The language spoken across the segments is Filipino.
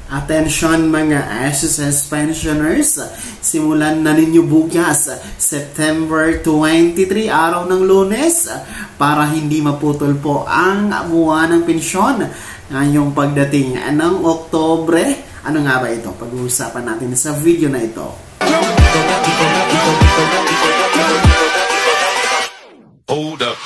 Attention mga SSS pensioners, simulan na ninyo bukas, September 23, araw ng Lunes, para hindi maputol po ang buwan ng pensyon ngayong pagdating ng Oktobre. Ano nga ba ito? Pag-uusapan natin sa video na ito. Hold up.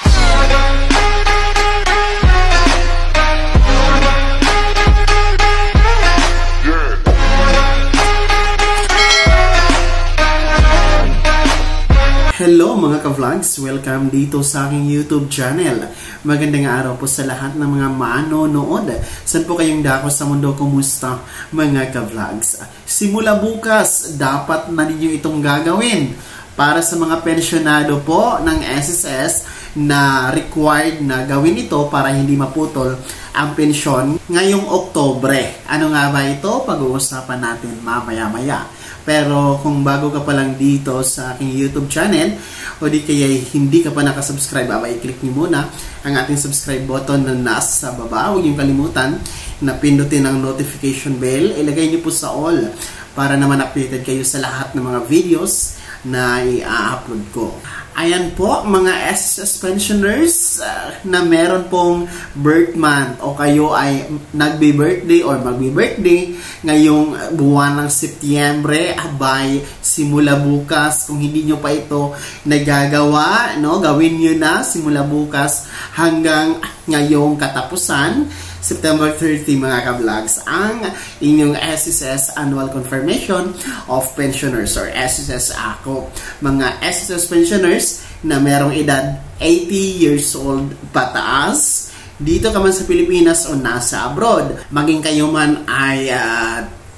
Hello mga ka-vlogs! Welcome dito sa aking YouTube channel. Magandang araw po sa lahat ng mga manonood. Saan po kayong dako sa mundo? Kumusta mga ka-vlogs? Simula bukas, dapat na ninyo itong gagawin. Para sa mga pensyonado po ng SSS na required na gawin ito para hindi maputol ang pensyon ngayong Oktobre. Ano nga ba ito? Pag-uusapan natin mamaya-maya. Pero kung bago ka pa lang dito sa aking YouTube channel o di kaya hindi ka pa nakasubscribe, i-click niyo muna ang ating subscribe button na nasa baba. Huwag niyong kalimutan na pindutin ang notification bell. Ilagay niyo po sa all para naman updated kayo sa lahat ng mga videos na i-upload ko. Ayan po mga SSS pensioners na meron pong birth month o kayo ay nagbe-birthday or magbe-birthday ngayong buwan ng Setyembre, abay simula bukas. Kung hindi nyo pa ito nagagawa, no, gawin nyo na simula bukas hanggang ngayong katapusan, September 30 mga ka-vlogs, ang inyong SSS Annual Confirmation of Pensioners or SSS AKO. Mga SSS pensioners na merong edad 80 years old pataas, dito ka man sa Pilipinas o nasa abroad. Maging kayo man ay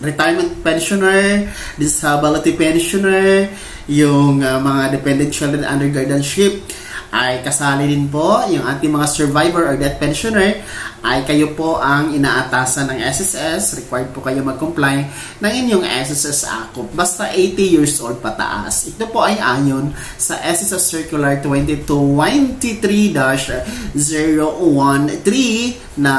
retirement pensioner, disability pensioner, yung mga dependent children under guardianship, ay kasali din po yung ating mga survivor or death pensioner, ay kayo po ang inaatasan ng SSS. Required po kayo mag-comply ng inyong SSS AKO basta 80 years old pataas. Ito po ay ayon sa SSS Circular 2223-013 na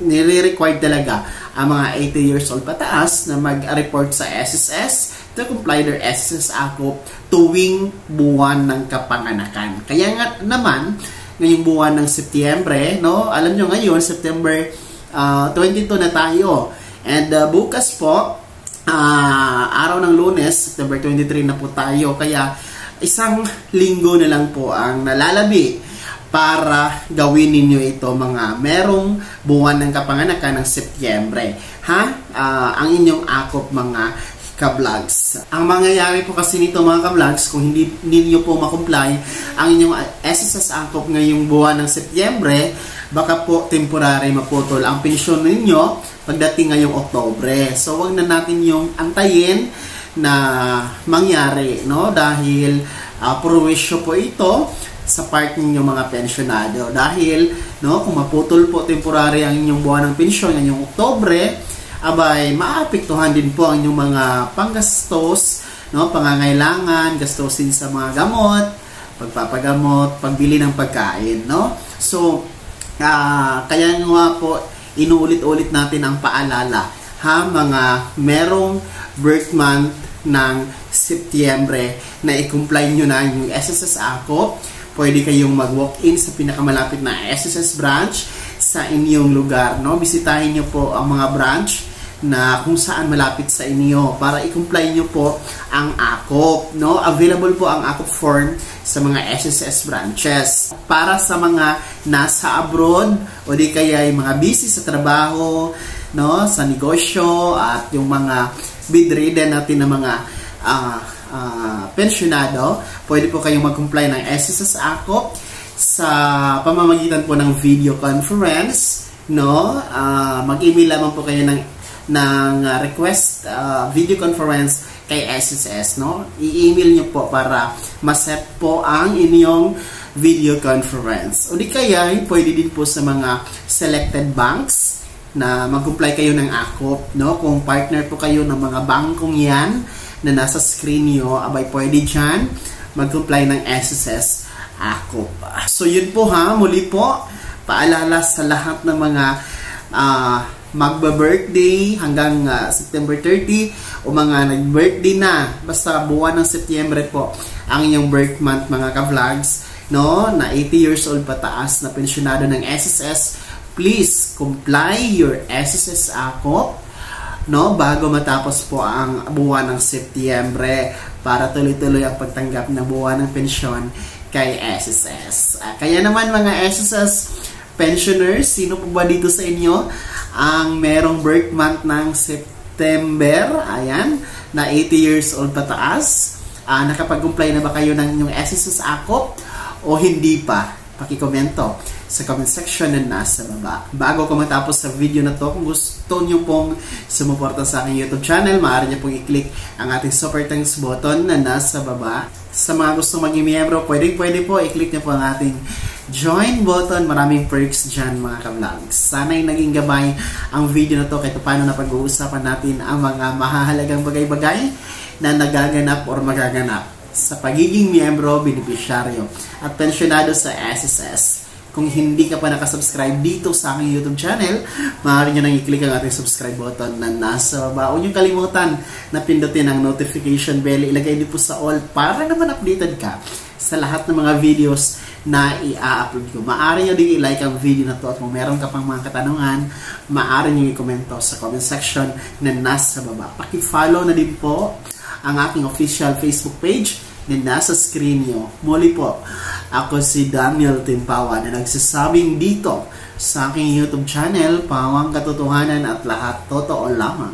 nire-required talaga ang mga 80 years old pataas na mag-report sa SSS to comply their SSS AKO tuwing buwan ng kapanganakan. Kaya nga naman, ngayong buwan ng Setyembre, no? Alam nyo ngayon, September 22 na tayo. And bukas po, araw ng Lunes, September 23 na po tayo. Kaya isang linggo na lang po ang nalalabi para gawin ninyo ito mga merong buwan ng kapanganakan ng Setyembre. Ang inyong akop mga ka-vlogs. Ang mangyayari po kasi nito mga ka-vlogs, kung hindi ninyo po makomply ang inyong SSS AKOP ngayong buwan ng Setyembre, baka po temporary maputol ang pensyon ninyo pagdating ngayong Oktobre. So wag na natin yung antayin na mangyari, no? Dahil purwisyo po ito sa part ninyo mga pensyonado. Dahil, no, kung maputol po temporary ang inyong buwan ng pensyon ngayong Oktobre, abay, maapektuhan din po ang inyong mga panggastos, no, pangangailangan, gastusin sa mga gamot, pagpapagamot, pagbili ng pagkain, no? So, kaya nga po, inuulit-ulit natin ang paalala, mga merong birth month ng Setyembre na i-comply nyo na yung SSS AKO. Pwede kayong mag-walk-in sa pinakamalapit na SSS branch sa inyong lugar, no? Bisitahin nyo po ang mga branch na kung saan malapit sa inyo para i-comply nyo po ang AKOP, no? Available po ang AKOP form sa mga SSS branches. Para sa mga nasa abroad o di kaya yung mga busy sa trabaho, no, sa negosyo, at yung mga bedridden natin na mga pensyonado, pwede po kayong mag-comply ng SSS AKOP sa pamamagitan po ng video conference, no? Mag-email lamang po kayo ng request video conference kay SSS, no? I-email nyo po para ma-set po ang inyong video conference. O di kaya, pwede din po sa mga selected banks na mag-comply kayo ng AKOP, no? Kung partner po kayo ng mga bangkong yan na nasa screen nyo, abay pwede dyan mag-comply ng SSS AKOP. So yun po muli po, paalala sa lahat ng mga magba-birthday hanggang September 30 o mga nag-birthday na, basta buwan ng Setyembre po ang inyong birth month mga ka-vlogs, no, na 80 years old pataas na pensyonado ng SSS, please comply your SSS AKOP, no, bago matapos po ang buwan ng Setyembre para tuloy-tuloy ang pagtanggap ng buwan ng pensyon kay SSS. Kaya naman mga SSS pensioners, sino po ba dito sa inyo ang merong birth month ng September, ayan, na 80 years old pataas? Nakapag-comply na ba kayo ng inyong SSS AKOP o hindi pa? Pakikomento sa comment section na nasa baba. Bago ko matapos sa video na to, kung gusto nyo pong sumuporta sa aking YouTube channel, maaari nyo pong i-click ang ating super thanks button na nasa baba. Sa mga gusto maging miyembro, pwede po i-click nyo po ang ating join button. Maraming perks dyan mga ka-vlogs. Sana'y naging gabay ang video na to kahit paano na pag-uusapan natin ang mga mahahalagang bagay-bagay na nagaganap or magaganap sa pagiging miyembro, beneficiaryo at pensyonado sa SSS. Kung hindi ka pa nakasubscribe dito sa aking YouTube channel, maaari nyo nang i-click ang ating subscribe button na nasa baba. Huwag nyo kalimutan na pindutin ang notification bell. Ilagay din po sa all para naman updated ka sa lahat ng mga videos na i-upload ko. Maaari nyo din i-like ang video na to at kung meron ka pang mga katanungan, maaari nyo i-komento sa comment section na nasa baba. Paki-follow na din po ang aking official Facebook page na nasa screen nyo. Muli po, ako si Daniel Timpawa na nagsasabing dito sa aking YouTube channel, Pawang Katotohanan at lahat totoo lamang.